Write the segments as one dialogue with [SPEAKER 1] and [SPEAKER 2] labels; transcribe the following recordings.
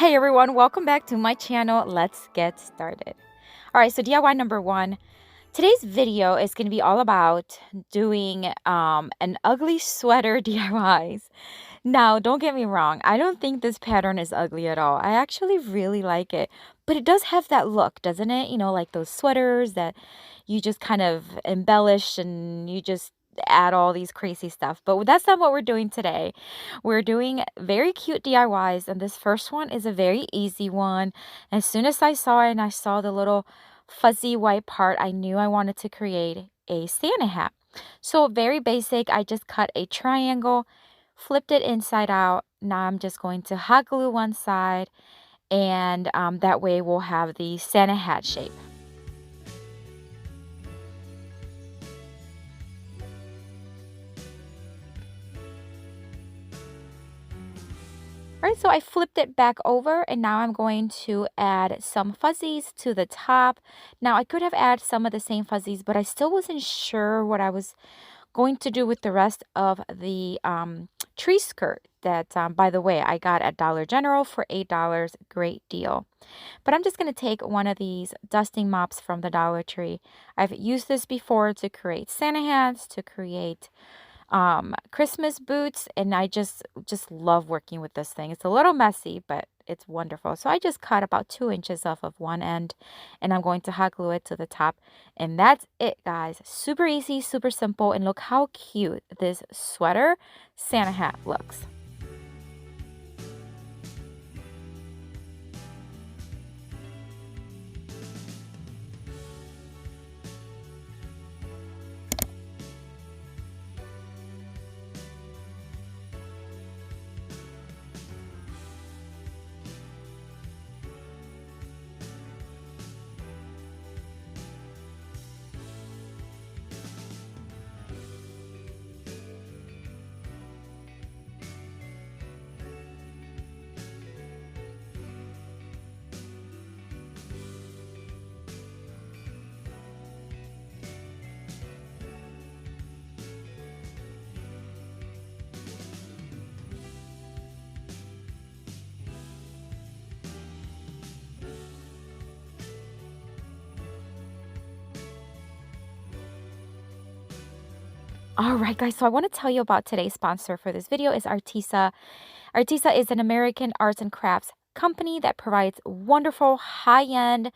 [SPEAKER 1] Hey everyone, welcome back to my channel. Let's get started. All right, so DIY number one. Today's video is going to be all about doing an ugly sweater DIYs. Now, don't get me wrong. I don't think this pattern is ugly at all. I actually really like it, but it does have that look, doesn't it? You know, like those sweaters that you just kind of embellish and you just add all these crazy stuff. But that's not what we're doing today. We're doing very cute DIYs, and this first one is a very easy one. As soon as I saw it and I saw the little fuzzy white part, I knew I wanted to create a Santa hat. So very basic. I just cut a triangle, flipped it inside out. Now I'm just going to hot glue one side, and that way we'll have the Santa hat shape. All right, so I flipped it back over, and now I'm going to add some fuzzies to the top. Now I could have added some of the same fuzzies, but I still wasn't sure what I was going to do with the rest of the tree skirt that, by the way, I got at Dollar General for $8. Great deal. But I'm just going to take one of these dusting mops from the Dollar Tree. I've used this before to create Santa hats, to create Christmas boots, and I just love working with this thing. It's a little messy, but it's wonderful. So I just cut about 2 inches off of one end, and I'm going to hot glue it to the top, and that's it, guys. Super easy, super simple, and look how cute this sweater Santa hat looks. All right, guys, so I want to tell you about today's sponsor for this video is Arteza. Arteza is an American arts and crafts company that provides wonderful high-end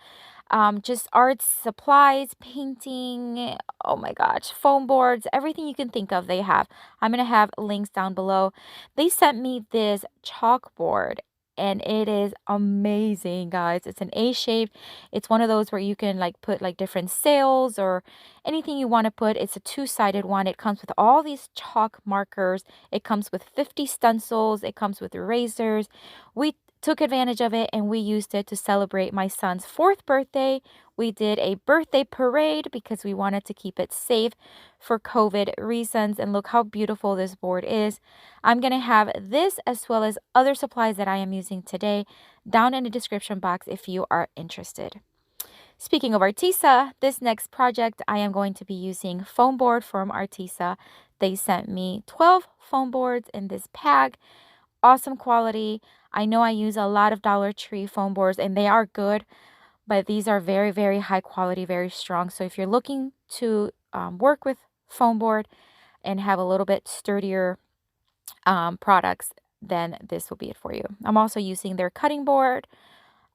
[SPEAKER 1] just arts supplies, painting, oh my gosh, foam boards, everything you can think of they have. I'm going to have links down below. They sent me this chalkboard, and it is amazing, guys. It's an A shape. It's one of those where you can like put like different sails or anything you want to put. It's a two-sided one. It comes with all these chalk markers. It comes with 50 stencils. It comes with erasers. We took advantage of it, and we used it to celebrate my son's 4th birthday. We did a birthday parade because we wanted to keep it safe for COVID reasons. And look how beautiful this board is. I'm going to have this as well as other supplies that I am using today down in the description box if you are interested. Speaking of Arteza, this next project I am going to be using foam board from Arteza. They sent me 12 foam boards in this pack. Awesome quality. I know I use a lot of Dollar Tree foam boards, and they are good, but these are very, very high quality, very strong. So if you're looking to work with foam board and have a little bit sturdier products, then this will be it for you. I'm also using their cutting board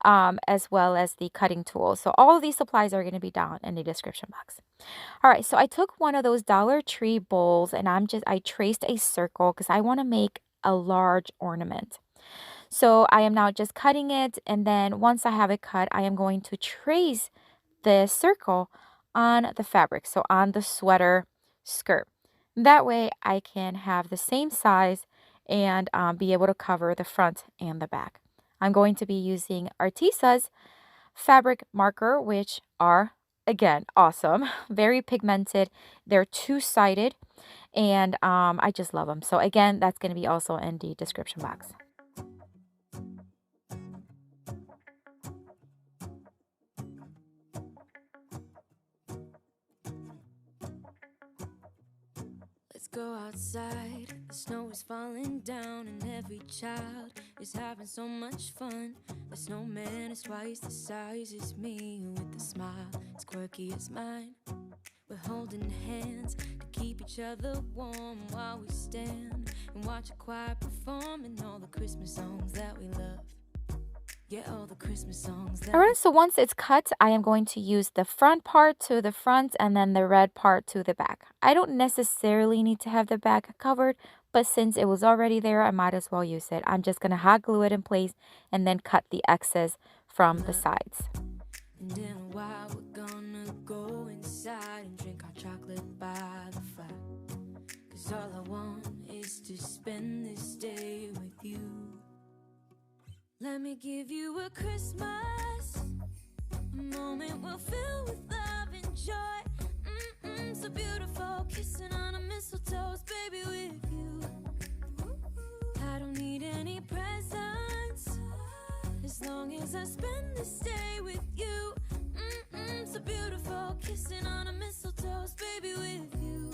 [SPEAKER 1] as well as the cutting tools. So all of these supplies are going to be down in the description box. All right, so I took one of those Dollar Tree bowls, and I traced a circle because I want to make a large ornament. So I am now just cutting it, and then once I have it cut, I am going to trace the circle on the fabric, so on the sweater skirt. That way I can have the same size and be able to cover the front and the back. I'm going to be using Arteza's fabric marker, which are, again, awesome. Very pigmented. They're two-sided, and I just love them. So again, that's going to be also in the description box.
[SPEAKER 2] go outside. The snow is falling down and every child is having so much fun. The snowman is twice the size as me, with a smile as quirky as mine. We're holding hands to keep each other warm while we stand and watch a choir performing all the Christmas songs that we love. Yeah, all the Christmas songs that
[SPEAKER 1] Alright, so once it's cut, I am going to use the front part to the front and then the red part to the back. I don't necessarily need to have the back covered, but since it was already there, I might as well use it. I'm just going to hot glue it in place and then cut the excess from the sides.
[SPEAKER 2] And in a while we're gonna go inside and drink our chocolate by the fire. 'Cause all I want is to spend this day with you. Let me give you a Christmas, a moment we'll fill with love and joy. So beautiful, kissing on a mistletoe, baby, with you. I don't need any presents, as long as I spend this day with you. So beautiful, kissing on a mistletoe, baby, with you.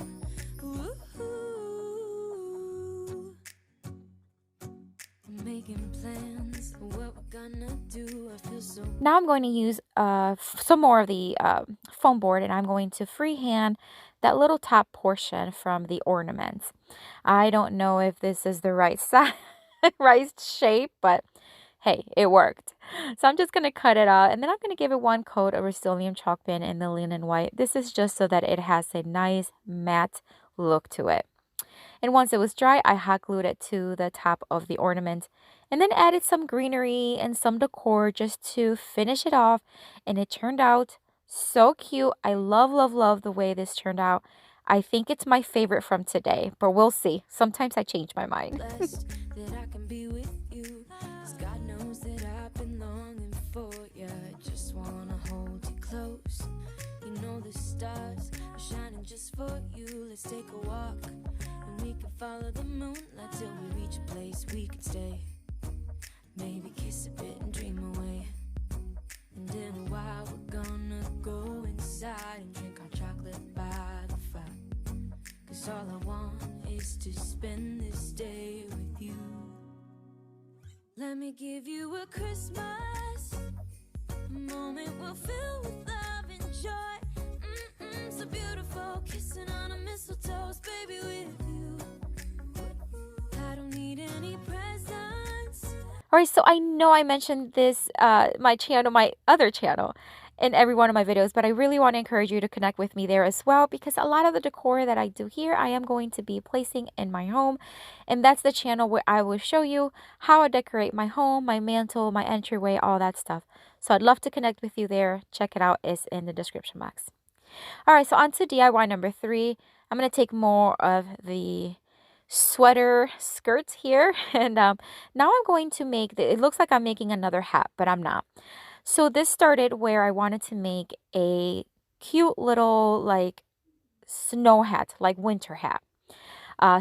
[SPEAKER 2] Making plans for what we're gonna do. I feel so.
[SPEAKER 1] Now I'm going to use some more of the foam board, and I'm going to freehand that little top portion from the ornaments. I don't know if this is the right size, right shape, but hey, it worked. So I'm just going to cut it out, and then I'm going to give it one coat of Rust-Oleum chalk pen in the linen white. This is just so that it has a nice matte look to it. And once it was dry, I hot glued it to the top of the ornament and then added some greenery and some decor just to finish it off. And it turned out so cute. I love, love, love the way this turned out. I think it's my favorite from today, but we'll see. Sometimes I change my mind.
[SPEAKER 2] Blessed that I can be with you, 'cause God knows that I've been longing for you. I just wanna hold you close. You know the stars are shining just for you. Let's take a walk and we can follow the moonlight till we reach a place we can stay. Maybe kiss a bit and dream away. And in a while we're gonna go inside and drink our chocolate by the fire. 'Cause all I want is to spend this day with you. Let me give you a Christmas, a moment we'll fill with love and joy. So beautiful, kissing on a mistletoe, baby, with you. I don't need any presents.
[SPEAKER 1] Alright, so I know I mentioned this, my other channel, in every one of my videos, but I really want to encourage you to connect with me there as well, because a lot of the decor that I do here, I am going to be placing in my home, and that's the channel where I will show you how I decorate my home, my mantle, my entryway, all that stuff. So I'd love to connect with you there. Check it out, it's in the description box. Alright, so on to DIY number 3. I'm going to take more of the sweater skirts here, and now I'm going to make it looks like I'm making another hat, but I'm not. So this started where I wanted to make a cute little like snow hat, like winter hat,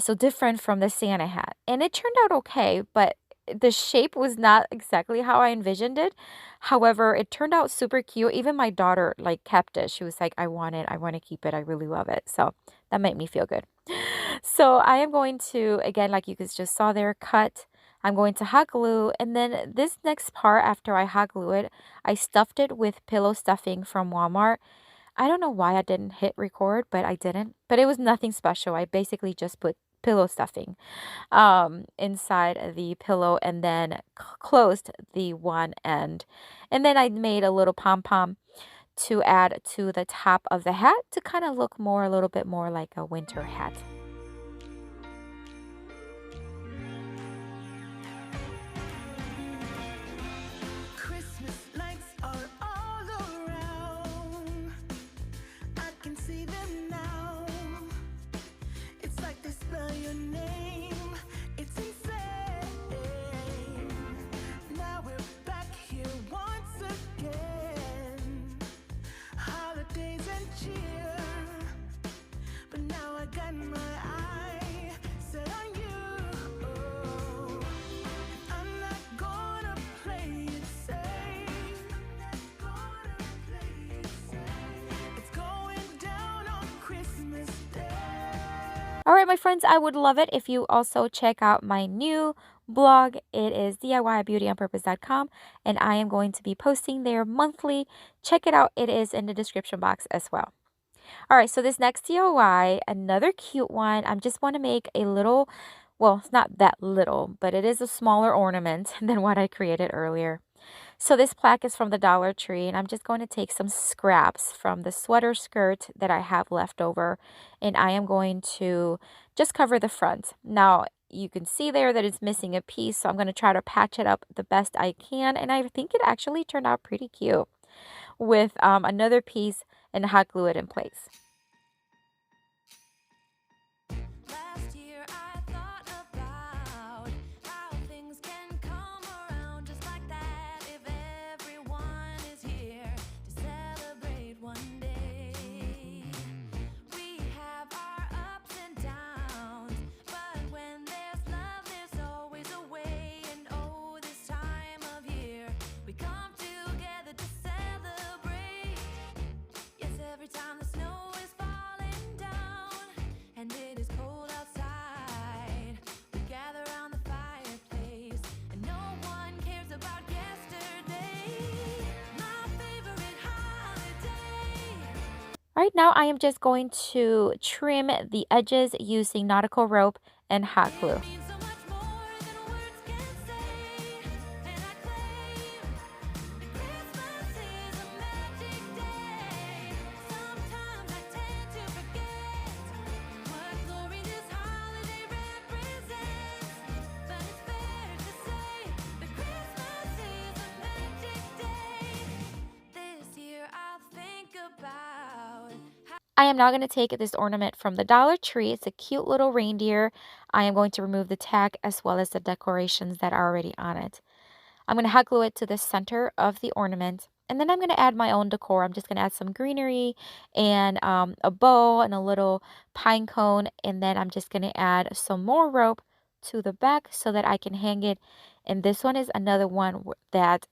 [SPEAKER 1] so different from the Santa hat, and it turned out okay, but the shape was not exactly how I envisioned it. However, it turned out super cute. Even my daughter like kept it. She was like, I want it, I want to keep it, I really love it. So that made me feel good. So I am going to, again, like you guys just saw there, cut. I'm going to hot glue, and then this next part, after I hot glue it, I stuffed it with pillow stuffing from Walmart. I don't know why I didn't hit record, but I didn't. But it was nothing special. I basically just put pillow stuffing inside the pillow and then closed the one end. And then I made a little pom-pom to add to the top of the hat to kind of look a little bit more like a winter hat.
[SPEAKER 2] But now I got my
[SPEAKER 1] All right, my friends, I would love it if you also check out my new blog. It is DIYbeautyonpurpose.com, and I am going to be posting there monthly. Check it out. It is in the description box as well. All right, so this next DIY, another cute one. I just want to make a little, well, it's not that little, but it is a smaller ornament than what I created earlier. So this plaque is from the Dollar Tree, and I'm just going to take some scraps from the sweater skirt that I have left over, and I am going to just cover the front. Now, you can see there that it's missing a piece, so I'm going to try to patch it up the best I can, and I think it actually turned out pretty cute with another piece and hot glue it in place.
[SPEAKER 2] Last year I thought about how things can come around just like that if everyone is here to celebrate one day. We have our ups and downs, but when there's love there's always a way. And oh, this time of year we come together to celebrate. Yes, every time the snow is falling down and it is cold outside, we gather around the fireplace and no one cares about yesterday. My favorite holiday.
[SPEAKER 1] Right now, I am just going to trim the edges using nautical rope and hot glue.
[SPEAKER 2] It means so much more than words can say, and I claim that Christmas is a magic day. Sometimes I tend to forget what glory this holiday represents, but it's fair to say that Christmas is a magic day. This year I'll think about how
[SPEAKER 1] I am now going to take this ornament from the Dollar Tree. It's a cute little reindeer. I am going to remove the tag as well as the decorations that are already on it. I'm going to hot glue it to the center of the ornament. And then I'm going to add my own decor. I'm just going to add some greenery and a bow and a little pine cone. And then I'm just going to add some more rope to the back so that I can hang it. And this one is another one that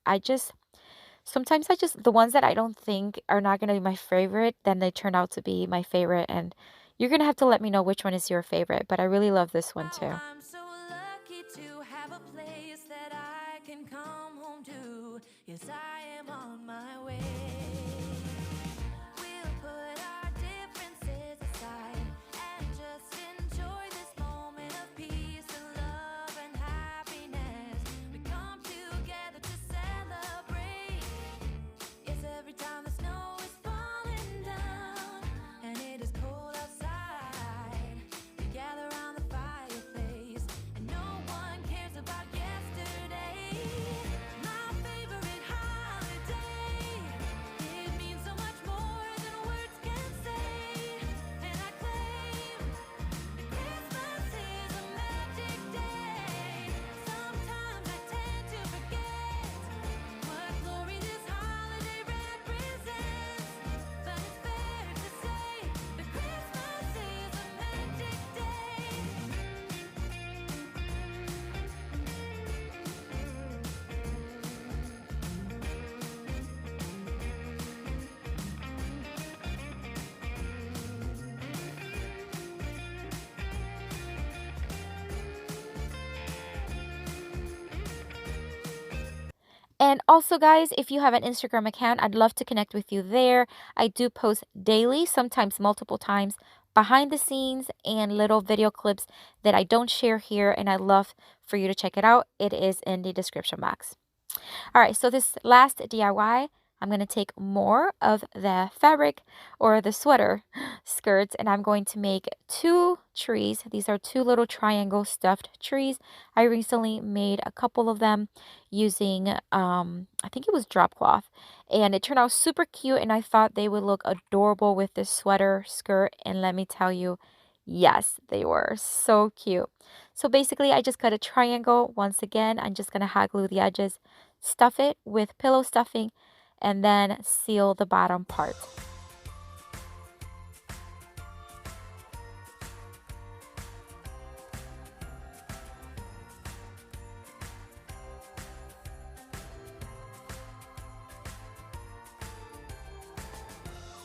[SPEAKER 1] sometimes the ones that I don't think are not going to be my favorite, then they turn out to be my favorite. And you're going to have to let me know which one is your favorite. But I really love this one too.
[SPEAKER 2] I'm so lucky to have a place that I can come home to. Yes, I am on my way. We'll put our differences aside and just enjoy this moment of peace and love and happiness. We come together to celebrate. Yes, every time the snow is falling down and it is cold outside, we gather around the fireplace and no one cares about yesterday. My favorite holiday. It means so much more than words can say, and I claim that Christmas is a magic day. Sometimes I tend to forget what glory this holiday represents, but it's fair to say that Christmas is a magic day.
[SPEAKER 1] And also, guys, if you have an Instagram account, I'd love to connect with you there. I do post daily, sometimes multiple times, behind the scenes and little video clips that I don't share here. And I'd love for you to check it out. It is in the description box. All right, so this last DIY, I'm going to take more of the fabric or the sweater skirts, and I'm going to make 2 trees. These are 2 little triangle stuffed trees. I recently made a couple of them using, I think it was drop cloth, and it turned out super cute, and I thought they would look adorable with this sweater skirt, and let me tell you, yes, they were so cute. So basically, I just cut a triangle. Once again, I'm just going to hot glue the edges, stuff it with pillow stuffing, and then seal the bottom part.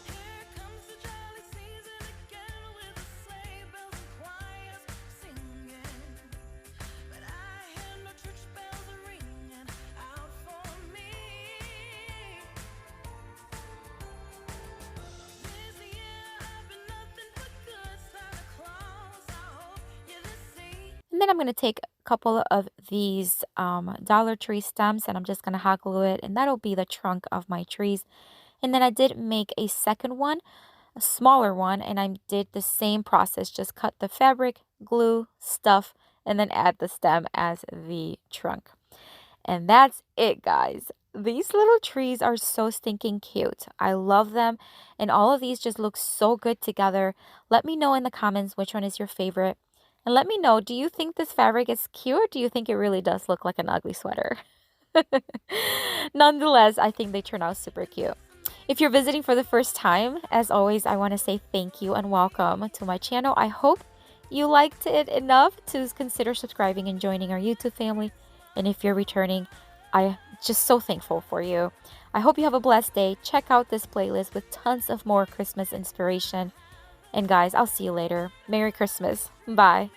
[SPEAKER 2] Here comes the jolly season again with the sleigh bells and choir.
[SPEAKER 1] then I'm going to take a couple of these Dollar Tree stems, and I'm just going to hot glue it, and that'll be the trunk of my trees. And then I did make a second one, a smaller one, and I did the same process. Just cut the fabric, glue, stuff, and then add the stem as the trunk. And that's it, guys. These little trees are so stinking cute. I love them. And all of these just look so good together. Let me know in the comments which one is your favorite. And let me know, do you think this fabric is cute, or do you think it really does look like an ugly sweater? Nonetheless, I think they turn out super cute. If you're visiting for the first time, as always, I want to say thank you and welcome to my channel. I hope you liked it enough to consider subscribing and joining our YouTube family. And if you're returning, I'm just so thankful for you. I hope you have a blessed day. Check out this playlist with tons of more Christmas inspiration. And guys, I'll see you later. Merry Christmas. Bye.